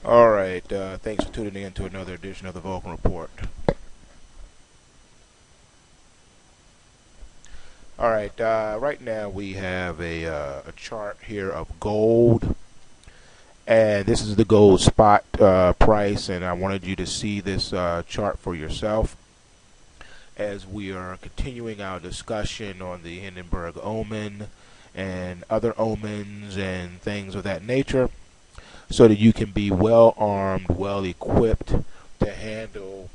All right, thanks for tuning in to another edition of the Vulcan Report. All right, right now we have a chart here of gold, and this is the gold spot price, and I wanted you to see this chart for yourself as we are continuing our discussion on the Hindenburg Omen and other omens and things of that nature, so that you can be well armed, well equipped to handle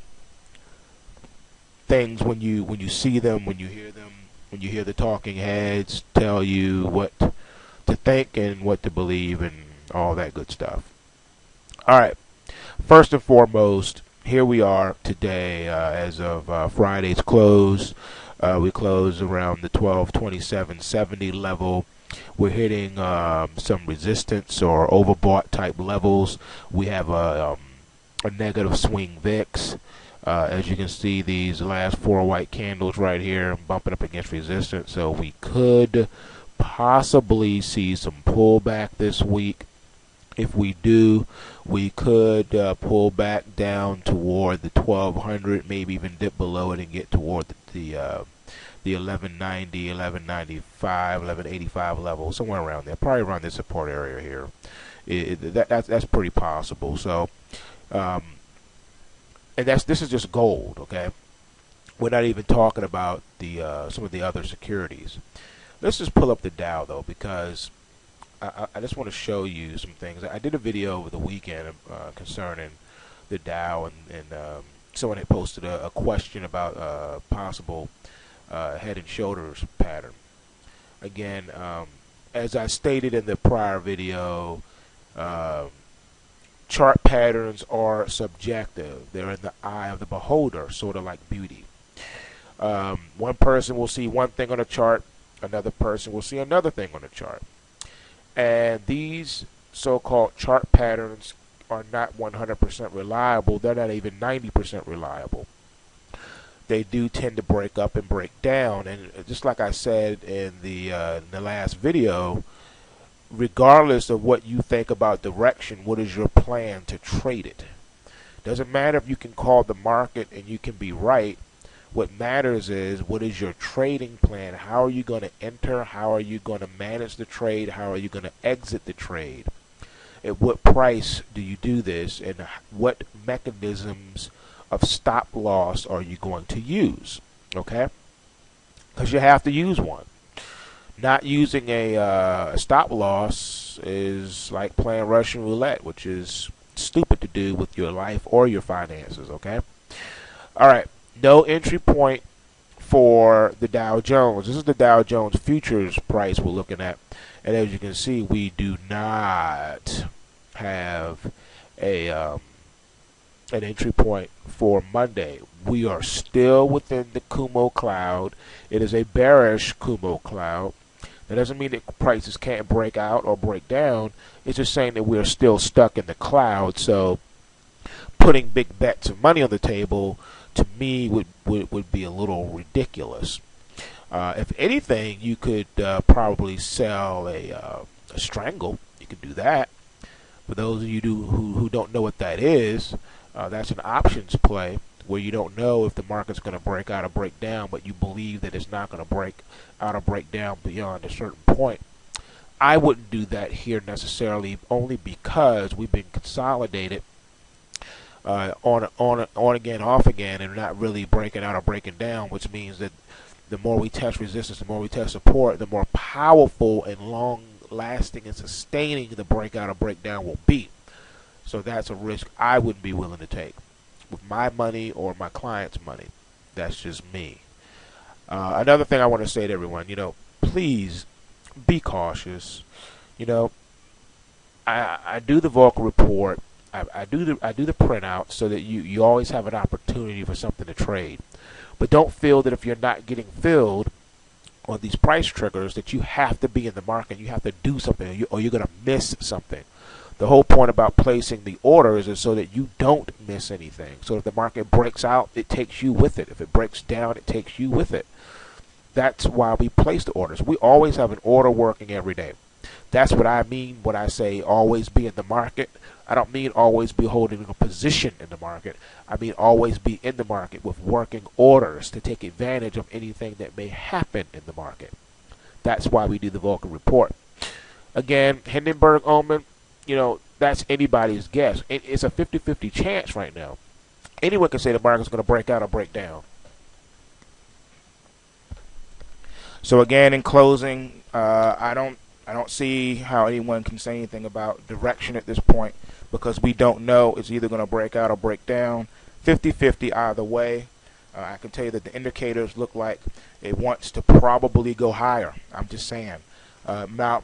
things when you see them, when you hear them, when you hear the talking heads tell you what to think and what to believe and all that good stuff. All right, first and foremost, here we are today as of Friday's close. We close around the 1227.70 level. We're hitting some resistance or overbought type levels. We have a negative swing VIX. As you can see, these last four white candles right here bumping up against resistance. So we could possibly see some pullback this week. If we do, we could pull back down toward the 1200, maybe even dip below it and get toward the 1190, 1195, 1185 level, somewhere around there, probably around this support area here. That's pretty possible. So, and this is just gold, okay? We're not even talking about the some of the other securities. Let's just pull up the Dow though, because I just want to show you some things. I did a video over the weekend concerning the Dow, and someone had posted a question about possible head and shoulders pattern. Again, as I stated in the prior video, chart patterns are subjective. They're in the eye of the beholder, sort of like beauty. One person will see one thing on a chart, another person will see another thing on a chart. And these so-called chart patterns are not 100% reliable. They're not even 90% reliable. They do tend to break up and break down, and just like I said in the last video, regardless of what you think about direction, what is your plan to trade it? Doesn't matter if you can call the market and you can be right. What matters is, what is your trading plan? How are you going to enter? How are you going to manage the trade? How are you going to exit the trade? At what price do you do this? And what mechanisms of stop loss are you going to use? Okay? Because you have to use one. Not using a stop loss is like playing Russian roulette, which is stupid to do with your life or your finances. Okay? All right. No entry point for the Dow Jones. This is the Dow Jones futures price we're looking at. And as you can see, we do not have an entry point for Monday. We are still within the Kumo cloud. It is a bearish Kumo cloud. That doesn't mean that prices can't break out or break down. It's just saying that we're still stuck in the cloud. So putting big bets of money on the table, to me, would be a little ridiculous. If anything, you could probably sell a strangle. You could do that. For those of you who don't know what that is, that's an options play where you don't know if the market's going to break out or break down, but you believe that it's not going to break out or break down beyond a certain point. I wouldn't do that here necessarily, only because we've been consolidated on again, off again, and not really breaking out or breaking down, which means that the more we test resistance, the more we test support, the more powerful and long-lasting and sustaining the breakout or breakdown will be. So that's a risk I wouldn't be willing to take with my money or my client's money. That's just me. Another thing I want to say to everyone, please be cautious. I do the Vulcan report. I do the printout so that you always have an opportunity for something to trade. But don't feel that if you're not getting filled on these price triggers that you have to be in the market, you have to do something, or you're going to miss something. The whole point about placing the orders is so that you don't miss anything. So if the market breaks out, it takes you with it. If it breaks down, it takes you with it. That's why we place the orders. We always have an order working every day. That's what I mean when I say always be in the market. I don't mean always be holding a position in the market. I mean always be in the market with working orders to take advantage of anything that may happen in the market. That's why we do the Vulcan report. Again, Hindenburg Omen, that's anybody's guess. It's a 50-50 chance right now. Anyone can say the market's going to break out or break down. So again, in closing, I don't see how anyone can say anything about direction at this point, because we don't know. It's either going to break out or break down. 50-50 either way. I can tell you that the indicators look like it wants to probably go higher. I'm just saying. My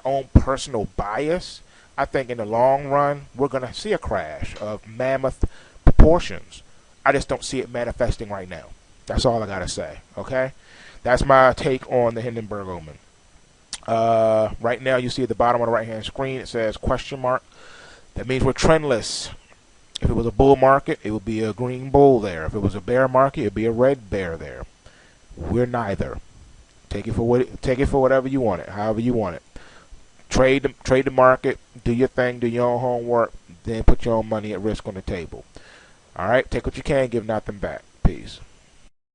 own personal bias, I think in the long run we're going to see a crash of mammoth proportions. I just don't see it manifesting right now. That's all I got to say. Okay, that's my take on the Hindenburg Omen. Right now you see at the bottom of the right hand screen it says question mark. That means we're trendless. If it was a bull market, it would be a green bull there. If it was a bear market, it would be a red bear there. We're neither. Take it for whatever you want it, however you want it. Trade the market, do your thing, do your own homework, then put your own money at risk on the table. All right, take what you can, give nothing back. Peace.